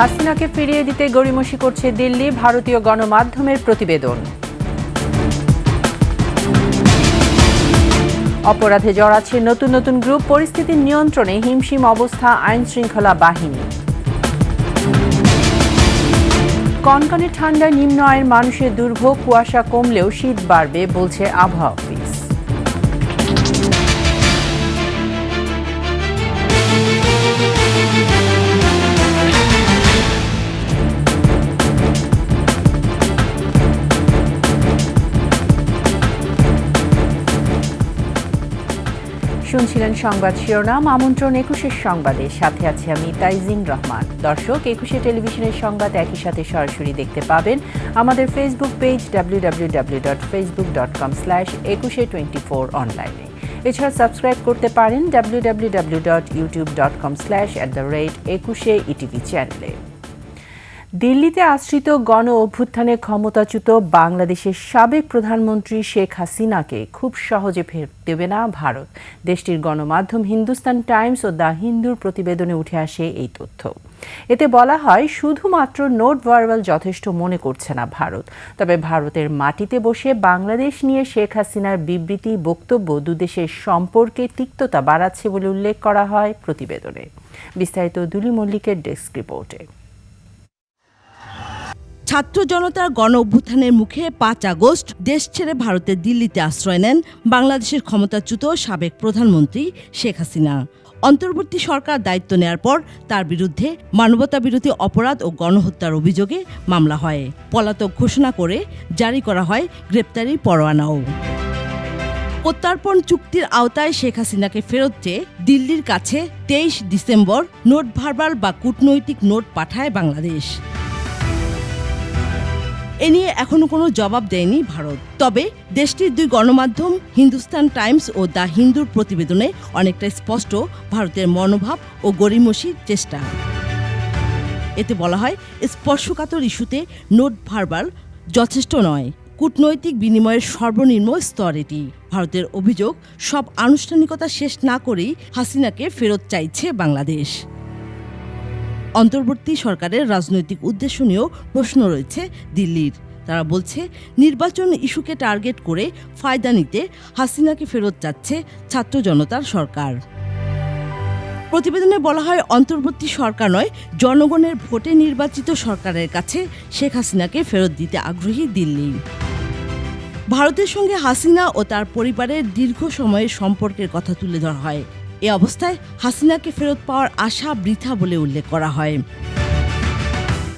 হাসিনাকে ফিরিয়ে দিতে গড়িমসি করছে দিল্লি, ভারতীয় গণমাধ্যমের প্রতিবেদন। অপরাধে জড়াচ্ছে নতুন নতুন গ্রুপ, পরিস্থিতি নিয়ন্ত্রণে হিমশিম অবস্থা আইনশৃঙ্খলা বাহিনী। কনকনে ঠান্ডায় নিম্ন আয়ের মানুষের দুর্ভোগ, কুয়াশা কমলেও শীত বাড়বে বলছে আবহাওয়া অফিস। শুনছিলেন সংবাদ শিরোনাম। আমন্ত্রণ ২১ সংবাদে, সাথে আছে আমি তাইজিন রহমান। দর্শক, ২১ টেলিভিশনের সংবাদ একই সাথে সরাসরি দেখতে পাবেন আমাদের ফেসবুক পেজ www.facebook.com/2124 অনলাইনে। এছাড়া সাবস্ক্রাইব করতে পারেন www.youtube.com/@21etv চ্যানেলে। দিল্লিতে আশ্রিত গণ অভ্যুত্থানে ক্ষমতাচ্যুত বাংলাদেশের সাবেক প্রধানমন্ত্রী শেখ হাসিনাকে খুব সহজে ফেরত দেবে না ভারত। দেশটির গণমাধ্যম হিন্দুস্তান টাইমস ও দ্য হিন্দুর প্রতিবেদনে উঠে আসে এই তথ্য। এতে বলা হয়, শুধুমাত্র নোট ভার্বাল যথেষ্ট মনে করছে না ভারত, তবে ভারতের মাটিতে বসে বাংলাদেশ নিয়ে শেখ হাসিনার বিবৃতি, বক্তব্য দুদেশের সম্পর্কে তিক্ততা বাড়াচ্ছে বলে উল্লেখ করা হয় প্রতিবেদনে। বিস্তারিত দুলি মল্লিকের ডেস্ক রিপোর্টে। ছাত্র জনতার গণ অভ্যুত্থানের মুখে ৫ আগস্ট দেশ ছেড়ে ভারতের দিল্লিতে আশ্রয় নেন বাংলাদেশের ক্ষমতাচ্যুত সাবেক প্রধানমন্ত্রী শেখ হাসিনা। অন্তর্বর্তী সরকার দায়িত্ব নেয়ার পর তার বিরুদ্ধে মানবতাবিরোধী অপরাধ ও গণহত্যার অভিযোগে মামলা হয়। পলাতক ঘোষণা করে জারি করা হয় গ্রেপ্তারি পরোয়ানাও। প্রত্যর্পণ চুক্তির আওতায় শেখ হাসিনাকে ফেরত চেয়ে দিল্লির কাছে ২৩ ডিসেম্বর নোট ভার্বাল বা কূটনৈতিক নোট পাঠায় বাংলাদেশ। এ নিয়ে এখনো কোনো জবাব দেয়নি ভারত। তবে দেশটির দুই গণমাধ্যম হিন্দুস্তান টাইমস ও দ্য হিন্দুর প্রতিবেদনে অনেকটা স্পষ্ট ভারতের মনোভাব ও গড়িমসির চেষ্টা। এতে বলা হয়, স্পর্শকাতর ইস্যুতে নোট ভার্বাল যথেষ্ট নয়, কূটনৈতিক বিনিময়ের সর্বনিম্ন স্তর এটি। ভারতের অভিযোগ, সব আনুষ্ঠানিকতা শেষ না করেই হাসিনাকে ফেরত চাইছে বাংলাদেশ। অন্তর্বর্তী সরকারের রাজনৈতিক উদ্দেশ্য নিয়েও প্রশ্ন রয়েছে দিল্লির। তারা বলছে, নির্বাচন ইস্যুকে টার্গেট করে ফায়দা নিতে হাসিনাকে ফেরত চাচ্ছে ছাত্র জনতার সরকার। প্রতিবেদনে বলা হয়, অন্তর্বর্তী সরকার নয়, জনগণের ভোটে নির্বাচিত সরকারের কাছে শেখ হাসিনাকে ফেরত দিতে আগ্রহী দিল্লি। ভারতের সঙ্গে হাসিনা ও তার পরিবারের দীর্ঘ সময়ের সম্পর্কের কথা তুলে ধরা হয়। এ অবস্থায় হাসিনাকে ফেরত পাওয়ার আশা বৃথা বলে উল্লেখ করা হয়।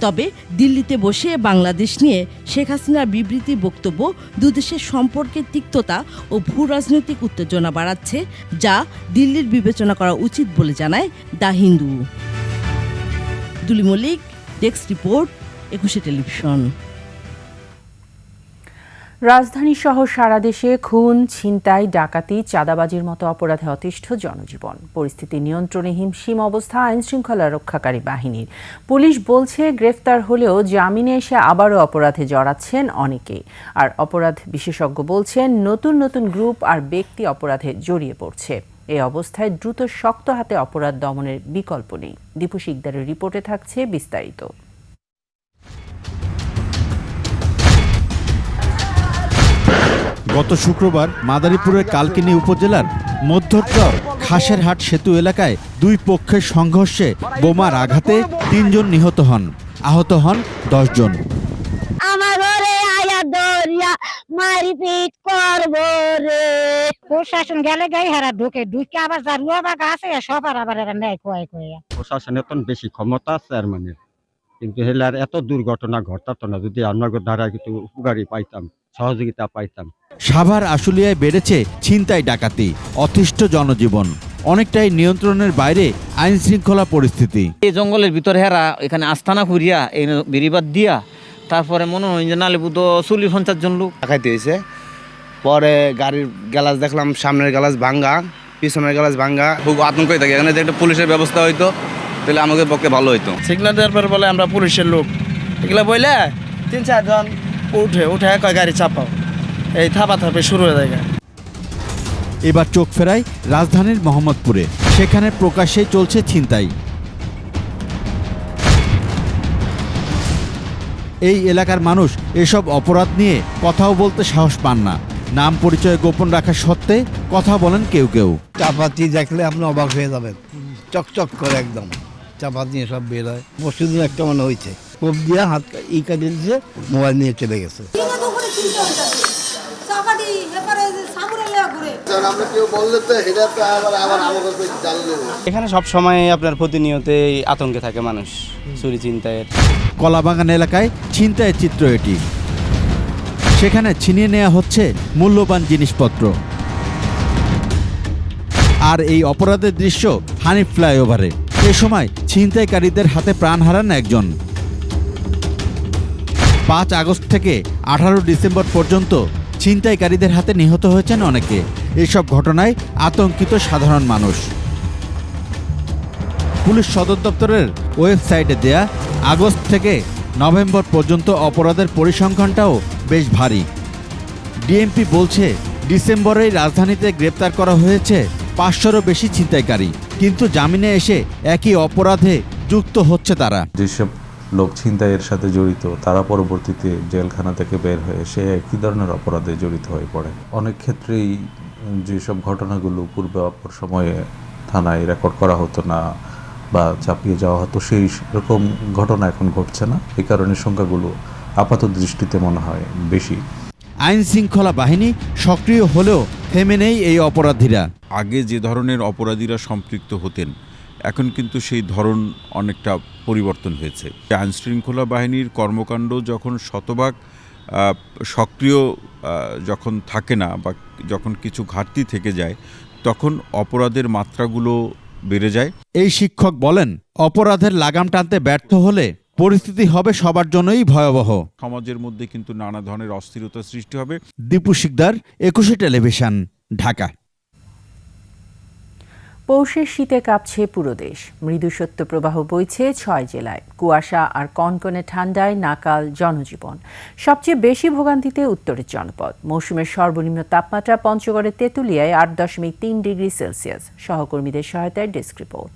তবে দিল্লিতে বসে বাংলাদেশ নিয়ে শেখ হাসিনার বিবৃতি, বক্তব্য দুদেশের সম্পর্কের তিক্ততা ও ভূ রাজনৈতিক উত্তেজনা বাড়াচ্ছে, যা দিল্লির বিবেচনা করা উচিত বলে জানায় the Hindu. Duli Mallik, desk report, ২১ television. রাজধানী সহ সারা দেশে খুন, ছিনতাই, ডাকাতি, চাঁদাবাজির মতো অপরাধে অতিষ্ঠ জনজীবন। পরিস্থিতি নিয়ন্ত্রণে হিমশিম অবস্থা আইনশৃঙ্খলা রক্ষাকারী বাহিনীর। পুলিশ বলছে, গ্রেফতার হলেও জামিনে এসে আবারও অপরাধে জড়াচ্ছেন অনেকেই। আর অপরাধ বিশেষজ্ঞ বলছেন, নতুন নতুন গ্রুপ আর ব্যক্তি অপরাধে জড়িয়ে পড়ছে। এই অবস্থায় দ্রুত শক্ত হাতে অপরাধ দমনের বিকল্প নেই। দীপু শিকদারের রিপোর্টে থাকছে বিস্তারিত। গত শুক্রবার মাদারীপুরের কালকিনি উপজেলার মধ্যচর খাসেরহাট সেতু এলাকায় দুই পক্ষের সংঘর্ষে বোমার আঘাতে ৩ জন নিহত হন, আহত হন ১০ জন। প্রশাসন গেলে গাই হারা ঢুকে আবার জারুয়া বা গাছে সবার আবার নেয় কয় কয়। প্রশাসনের তো বেশি ক্ষমতা আছে চেয়ারম্যানের, কিন্তু হেলার এত দুর্ঘটনা ঘটাতো না যদি আমরা দ্বারা কিছু উপকারী পাইতাম, সহযোগিতা পাইতাম। সাভার আশুলিয়ায় বেড়েছে ছিনতাই, ডাকাতি, অতিষ্ঠ জনজীবন। অনেকটাই নিয়ন্ত্রণের বাইরে আইন শৃঙ্খলা পরিস্থিতি। এই জঙ্গলের ভিতরে হেরা এখানে আস্তানা করিয়া এই বেরিবাদ দিয়া তারপরে মনে হয় যে নালে বুধ ৪০-৫০ জন লোক খাইতে হয়েছে। পরে গাড়ির গ্যালাস দেখলাম, সামনের গ্যালাস ভাঙ্গা, পিছনের গ্যালাস ভাঙ্গা। খুব আতঙ্ক হয়ে থাকে, এখানে যে একটা পুলিশের ব্যবস্থা হইতো তাহলে আমাদের পক্ষে ভালো হইতো। সিগন্যাল দেওয়ার পর বলে আমরা পুলিশের লোক, এগুলো বললে ৩-৪ জন উঠে কয় গাড়ি চাপাও, এই থাপে শুরু হয়ে যায়। এবার চোখ ফেরায় রাজধানীর মোহাম্মদপুরে। সেখানে প্রকাশ্যেই চলছে ছিনতাই। এই এলাকার মানুষ এসব অপরাধ নিয়ে কথাও বলতে সাহস পান না। নাম পরিচয় গোপন রাখা সত্ত্বে কথা বলেন কেউ কেউ। চাপাতি দেখলে আপনি অবাক হয়ে যাবেন, চকচক করে একদম চাপাতি সব বের হয়। মসজিদ একটা মনে হয়েছে কোপ দিয়ে হাত কাটিয়ে দিয়েছে, মোবাইল নিয়ে চলে গেছে। এখানে সব সময় আপনার প্রতিনিয়তই আতঙ্কে থাকে মানুষ চুরি ছিনতাইয়ের। কলাবাগান এলাকায় ছিনতাইয়ের চিত্র এটি। সেখানে ছিনিয়ে নেওয়া হচ্ছে মূল্যবান জিনিসপত্র। আর এই অপরাধের দৃশ্য হানিফ ফ্লাইওভারে। এ সময় ছিনতাইকারীদের হাতে প্রাণ হারান একজন। 5 আগস্ট থেকে 18 ডিসেম্বর পর্যন্ত ছিনতাইকারীদের হাতে নিহত হয়েছেন অনেকে। এসব ঘটনায় আতঙ্কিত সাধারণ মানুষ। পুলিশ সদর দপ্তরের ওয়েবসাইটে দেয়া আগস্ট থেকে নভেম্বর পর্যন্ত অপরাধের পরিসংখ্যানটাও বেশ ভারী। ডিএমপি বলছে ডিসেম্বরেই রাজধানীতে গ্রেপ্তার করা হয়েছে 500-রও বেশি ছিনতাইকারী, কিন্তু জামিনে এসে একই অপরাধে যুক্ত হচ্ছে তারা। যেসব লোক ছিনতাইয়ের সাথে জড়িত তারা পরবর্তীতে জেলখানা থেকে বের হয়ে সে একই ধরনের অপরাধে জড়িত হয়ে পড়ে। অনেক ক্ষেত্রেই যেসব ঘটনাগুলো পূর্বে অপর সময়ে থানায় রেকর্ড করা হতো না বা চাপিয়ে যাওয়া হতো, সেই রকম ঘটনা এখন ঘটছে না। এই কারণে সংখ্যাগুলো আপাত দৃষ্টিতে মনে হয় বেশি। আইন শৃঙ্খলা বাহিনী সক্রিয় হলেও থেমে নেই এই অপরাধীরা। আগে যে ধরনের অপরাধীরা সম্পৃক্ত হতেন, এখন কিন্তু সেই ধরন অনেকটা পরিবর্তন হয়েছে। আইন শৃঙ্খলা বাহিনীর কর্মকাণ্ড যখন শতভাগ সক্রিয় যখন থাকে না বা যখন কিছু ঘাটতি থেকে যায়, তখন অপরাধের মাত্রাগুলো বেড়ে যায়। এই শিক্ষক বলেন, অপরাধের লাগাম টানতে ব্যর্থ হলে পরিস্থিতি হবে সবার জন্যই ভয়াবহ। সমাজের মধ্যে কিন্তু নানা ধরনের অস্থিরতা সৃষ্টি হবে। দীপু শিকদার, 21 টেলিভিশন, ঢাকা। পৌষের শীতে কাঁপছে পুরো দেশ। মৃদু শৈত্যপ্রবাহ বইছে 6 জেলায়। কুয়াশা আর কনকনে ঠান্ডায় নাকাল জনজীবন। সবচেয়ে বেশি ভোগান্তিতে উত্তরের জনপদ। মৌসুমের সর্বনিম্ন তাপমাত্রা পঞ্চগড়ের তেঁতুলিয়ায় 8.3 ডিগ্রি সেলসিয়াস। সহকর্মীদের সহায়তায় ডেস্ক রিপোর্ট।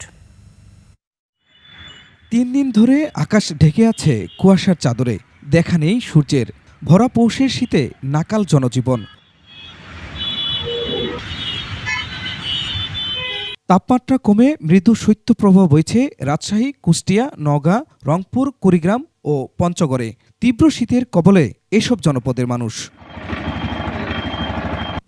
3 দিন ধরে আকাশ ঢেকে আছে কুয়াশার চাদরে। দেখা নেই সূর্যের। ভরা পৌষের শীতে নাকাল জনজীবন। তাপমাত্রা কমে মৃদু শৈত্যপ্রবাহ বইছে রাজশাহী, কুষ্টিয়া, নওগাঁ, রংপুর, কুড়িগ্রাম ও পঞ্চগড়ে। তীব্র শীতের কবলে এসব জনপদের মানুষ।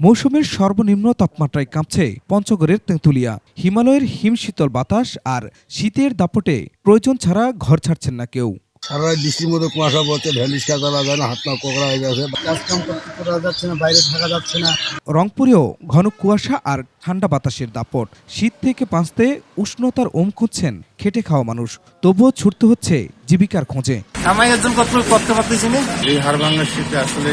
মৌসুমের সর্বনিম্ন তাপমাত্রায় কাঁপছে পঞ্চগড়ের তেঁতুলিয়া। হিমালয়ের হিমশীতল বাতাস আর শীতের দাপটে প্রয়োজন ছাড়া ঘর ছাড়ছেন না কেউ। সারা বৃষ্টির মধ্যে কুয়াশা পড়ছে, ভ্যানিশ কাটা যায় না, হাত পা কোকড়া হয়ে গেছে, কাজ কাম করতে করা যাচ্ছে না, বাইরে থাকা যাচ্ছে না। রংপুরেও ঘন কুয়াশা আর ঠান্ডা বাতাসের দাপট। শীত থেকে বাঁচতে উষ্ণতার ওম খুঁজছেন খেটে খাওয়া মানুষ। তবুও ছুটতে হচ্ছে জীবিকার খোঁজে। করতে পারতেছি না। এই হাড়ভাঙ্গার শীতে আসলে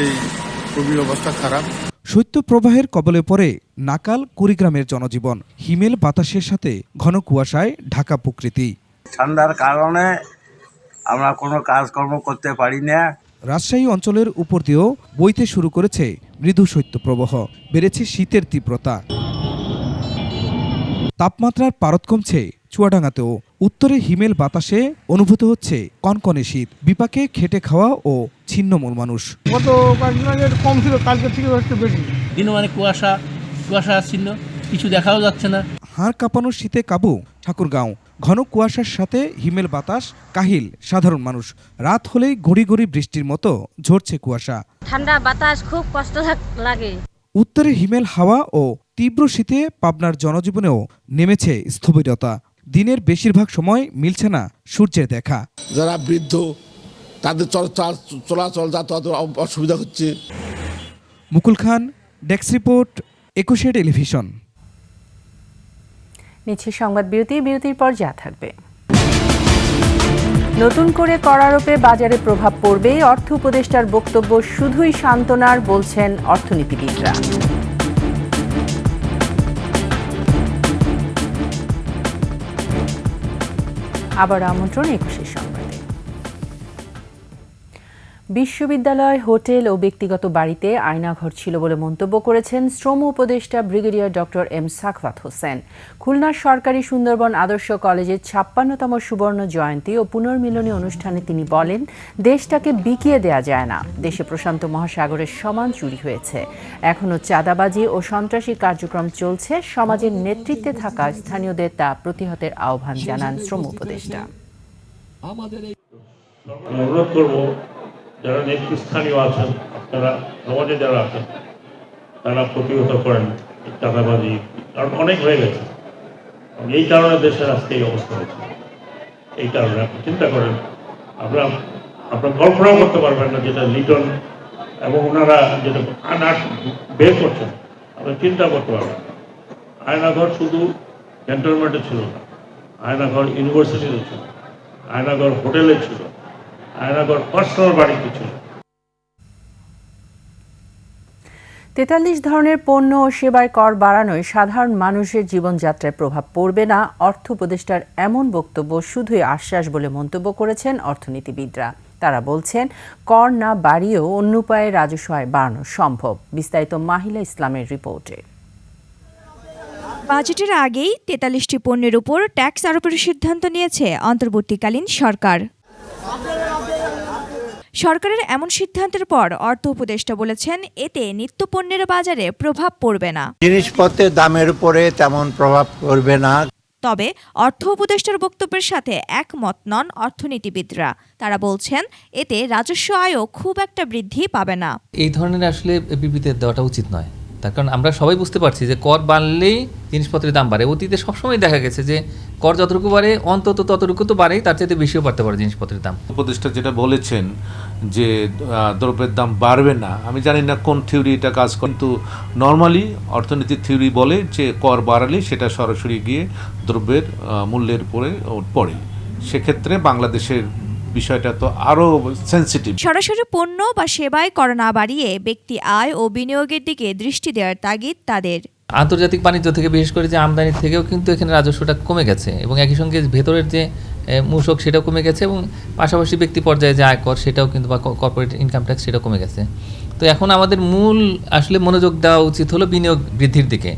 খুবই অবস্থা খারাপ। শৈত্যপ্রবাহের কবলে পড়ে নাকাল কুড়িগ্রামের জনজীবন। হিমেল বাতাসের সাথে ঘন কুয়াশায় ঢাকা প্রকৃতি। ঠান্ডার কারণে আমরা কোনো কাজকর্ম করতে পারি না। রাজশাহী অঞ্চলের উপর দিয়েও বইতে শুরু করেছে মৃদু শৈত্যপ্রবাহ। বেড়েছে শীতের তীব্রতা। তাপমাত্রার পারদ কমছে চুয়াডাঙ্গাতেও। উত্তরে হিমেল বাতাসে অনুভূত হচ্ছে কনকনে শীত। বিপাকে খেটে খাওয়া ও ছিন্নমূল মানুষ। গত কয়েকদিন আগে কম ছিল, কালকে থেকে একটু বেশি। দিনও মানে কুয়াশা ছিল, কিছু দেখাও যাচ্ছে না। হাড় কাঁপানো শীতে কাবু ঠাকুরগাঁও। ঘন কুয়াশার সাথে হিমেল বাতাস, কাহিল সাধারণ মানুষ। রাত হলেই গড়ি গড়ি বৃষ্টির মতো ঝরছে কুয়াশা। ঠান্ডা বাতাস খুব কষ্ট লাগে। উত্তরে হিমেল হাওয়া ও তীব্র শীতে পাবনার জনজীবনেও নেমেছে স্থবিরতা। দিনের বেশিরভাগ সময় মিলছে না সূর্যের দেখা। যারা বৃদ্ধ তাদের চলাচল যাতায়াত অসুবিধা হচ্ছে। মুকুল খান, ডেস্ক রিপোর্ট, 21 টেলিভিশন। নিচ্ছে সংবাদ বিরতির পর যা থাকবে। নতুন করে কর আরোপে বাজারে প্রভাব পড়বে। অর্থ উপদেষ্টার বক্তব্য শুধুই সান্ত্বনার, বলছেন অর্থনীতিবিদরা। আবার আমন্ত্রণ 21 সংবাদে। বিশ্ববিদ্যালয়, হোটেল ও ব্যক্তিগত বাড়িতে আয়নাঘর ছিল বলে মন্তব্য করেছেন শ্রম উপদেষ্টা brigadier doctor M Sakhawat Hossain. খুলনার সরকারি সুন্দরবন আদর্শ কলেজের ৫৬তম সুবর্ণ জয়ন্তী ও পুনর্মিলনী অনুষ্ঠানে তিনি বলেন, দেশটাকে বিকিয়ে দেয়া যায় না। দেশে প্রশান্ত মহাসাগরের সমান চুরি হয়েছে। এখনও চাঁদাবাজি ও সন্ত্রাসী কার্যক্রম চলছে। সমাজের নেতৃত্বে থাকা স্থানীয়দের তা প্রতিহতের আহ্বান জানান শ্রম উপদেষ্টা। অনুরোধ করবো যারা নেতৃস্থানীয় আছেন, আপনারা সমাজে যারা আছেন, তারা প্রতিহত করেন চাঁদাবাজি, কারণ অনেক হয়ে গেছে। এই কারণে দেশের আজকে এই অবস্থা হয়েছে। এই কারণে আপনি চিন্তা করেন, আপনারা কল্পনাও করতে পারবেন না যেটা লিটন এবং ওনারা যেটা আনার বের করছেন, আপনারা চিন্তা করতে পারবেন। আয়নাঘর শুধু ক্যান্টনমেন্টে ছিল না, আয়নাঘর ইউনিভার্সিটিতে ছিল, আয়নাঘর হোটেলে ছিল, আয়নাঘর পার্সোনাল বাড়িতে ছিল। ৪৩ ধরনের পণ্য ও সেবায় কর বাড়ানোয় সাধারণ মানুষের জীবনযাত্রায় প্রভাব পড়বে না, অর্থ উপদেষ্টার এমন বক্তব্য শুধুই আশ্বাস বলে মন্তব্য করেছেন অর্থনীতিবিদরা। তারা বলছেন, কর না বাড়িয়েও অন্য উপায়ে রাজস্ব আয় বাড়ানো সম্ভব। বিস্তারিত মাহিলা ইসলামের রিপোর্টে। বাজেটের আগেই ৪৩টি পণ্যের উপর ট্যাক্স আরোপের সিদ্ধান্ত নিয়েছে অন্তর্বর্তীকালীন সরকার। সরকারের এমন সিদ্ধান্তের পর অর্থ উপদেষ্টা বলেছেন, এতে নিত্যপণ্যের বাজারে প্রভাব পড়বে না। জিনিসপত্রের দামের উপরে তেমন প্রভাব পড়বে না। তবে অর্থ উপদেষ্টার বক্তব্যের সাথে একমত নন অর্থনীতিবিদরা। তারা বলছেন, এতে রাজস্ব আয়ও খুব একটা বৃদ্ধি পাবে না। এই ধরনের আসলে বিবৃতি দেওয়াটা উচিত নয়। তার কারণ আমরা সবাই বুঝতে পারছি যে কর বাড়লেই জিনিসপত্রের দাম বাড়ে। অতীতে সবসময় দেখা গেছে যে কর যতটুকু বাড়ে অন্তত ততটুকু তো বাড়েই, তার চাইতে বেশিও বাড়তে পারে জিনিসপত্রের দাম। উপদেষ্টা যেটা বলেছেন যে দ্রব্যের দাম বাড়বে না, আমি জানি না কোন থিওরি এটা কাজ করে, কিন্তু নর্মালি অর্থনীতির থিওরি বলে যে কর বাড়ালে সেটা সরাসরি গিয়ে দ্রব্যের মূল্যের উপরে পড়ে। সেক্ষেত্রে বাংলাদেশের বিষয়টা তো আরো সেনসিটিভ। সরাসরি পণ্য বা সেবায় কর না বাড়িয়ে ব্যক্তি আয় ও বিনিয়োগের দিকে দৃষ্টি দেওয়ার তাগিদ তাদের। আন্তর্জাতিক বাণিজ্য থেকে বিশেষ করে যে আমদানির থেকেও কিন্তু এখানে রাজস্বটা কমে গেছে এবং একই সঙ্গে ভেতরের যে মূসক সেটাও কমে গেছে এবং পাশাপাশি ব্যক্তি পর্যায়ে যে আয়কর সেটাও কিন্তু বা কর্পোরেট ইনকাম ট্যাক্স সেটাও কমে গেছে। তো এখন আমাদের মূল আসলে মনোযোগ দেওয়া উচিত হলো বিনিয়োগ বৃদ্ধির দিকে।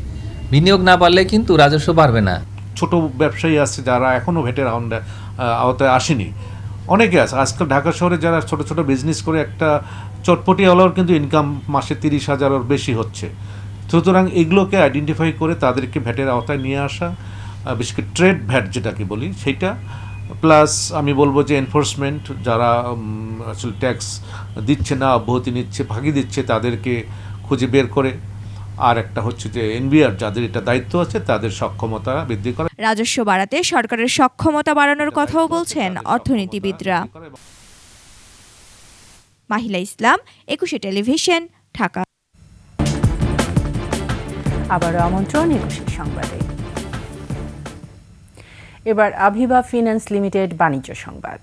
বিনিয়োগ না বাড়লে কিন্তু রাজস্ব বাড়বে না। ছোট ব্যবসায়ী আছে যারা এখনও ভেটের আওতায় আসেনি, অনেকে আছে। আজকাল ঢাকা শহরে যারা ছোট ছোট বিজনেস করে একটা চটপটিওয়ালার কিন্তু ইনকাম মাসে 30,000-এর বেশি হচ্ছে। সুতরাং এগুলোকে আইডেন্টিফাই করে তাদেরকে ভ্যাটের আওতায় নিয়ে আসা, বিশেষ করে ট্রেড ভ্যাট যেটাকে বলি সেইটা, প্লাস আমি বলবো যে এনফোর্সমেন্ট যারা আসলে ট্যাক্স দিচ্ছে না, অব্যাহতি নিচ্ছে, ফাঁকি দিচ্ছে, তাদেরকে খুঁজে বের করে, আর একটা হচ্ছে যে এনবিআর যাদের এটা দায়িত্ব আছে তাদের সক্ষমতা বৃদ্ধি করা। রাজস্ব বাড়াতে সরকারের সক্ষমতা বাড়ানোর কথাও বলছেন অর্থনীতিবিদরা। মাহিলা ইসলাম, 21 টেলিভিশন, ঢাকা। আবারও আমন্ত্রণ 21 সংবাদে। এবার আভিবা ফিন্যান্স লিমিটেড বাণিজ্য সংবাদ।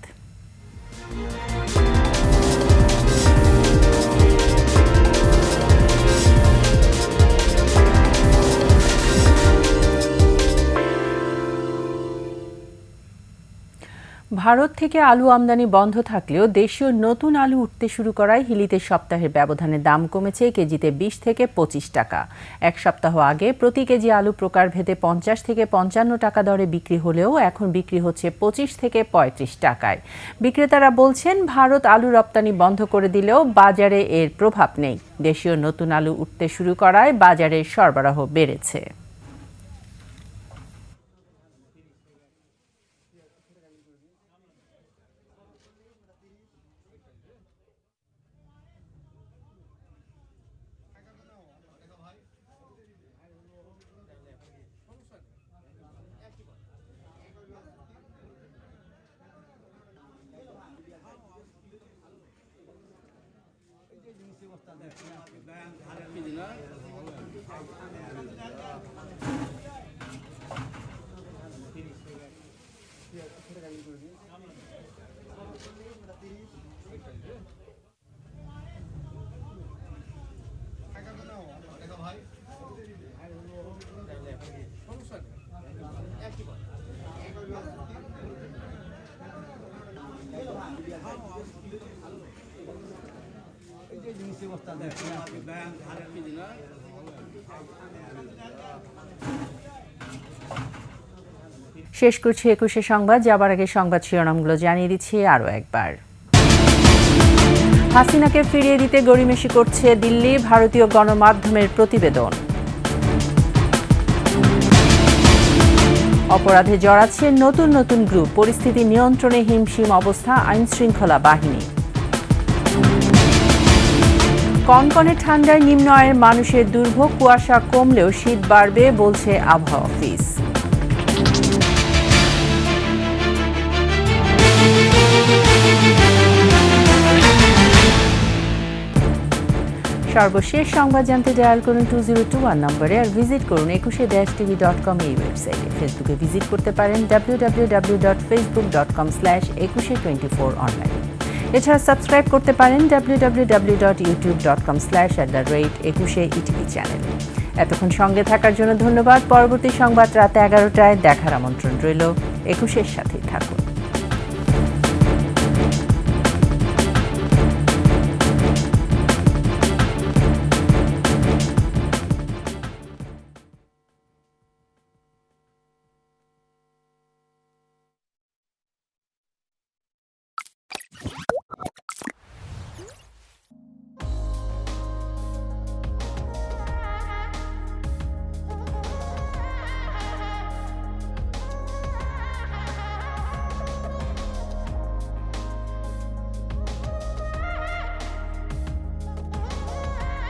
ভারত থেকে আলু আমদানি বন্ধ থাকলেও দেশীয় নতুন আলু উঠতে শুরু করায় হিলিতে সপ্তাহের ব্যবধানে দাম কমেছে কেজিতে 20 থেকে 25 টাকা। এক সপ্তাহ আগে প্রতি কেজি আলু প্রকারভেদে 50 থেকে 55 টাকা দরে বিক্রি হলেও এখন বিক্রি হচ্ছে 25 থেকে 35 টাকায়। বিক্রেতারা বলছেন, ভারত আলু রপ্তানি বন্ধ করে দিলেও বাজারে এর প্রভাব নেই। দেশীয় নতুন আলু উঠতে শুরু করায় বাজারে সরবরাহ বেড়েছে। শেষ করছি ২১শে সংবাদ। যাবার আগে সংবাদ শিরোনামগুলো জানিয়ে দিচ্ছি আরও একবার। হাসিনাকে ফিরিয়ে দিতে গড়িমসি করছে দিল্লি, ভারতীয় গণমাধ্যমের প্রতিবেদন। অপরাধে জড়াচ্ছে নতুন নতুন গ্রুপ, পরিস্থিতি নিয়ন্ত্রণে হিমশিম অবস্থা আইনশৃঙ্খলা বাহিনী। কনকনে ঠান্ডায় নিম্ন আয়ের মানুষের দুর্ভোগ, কুয়াশা কমলেও শীত বাড়বে বলছে আবহাওয়া অফিস। সর্বশেষ সংবাদ জানতে ডায়াল করুন 2021 নম্বরে আর ভিজিট করুন ekushe-tv.com এই ওয়েবসাইটে। ফেসবুকে ভিজিট করতে পারেন www.facebook.com/ekushe24 অনলাইন। এছাড়া সাবস্ক্রাইব করতে পারেন www.youtube.com/@ekushe-etv চ্যানেলে। এতক্ষণ সঙ্গে থাকার জন্য ধন্যবাদ। পরবর্তী সংবাদ রাত 11টায় দেখার আমন্ত্রণ রইল। একুশের সাথে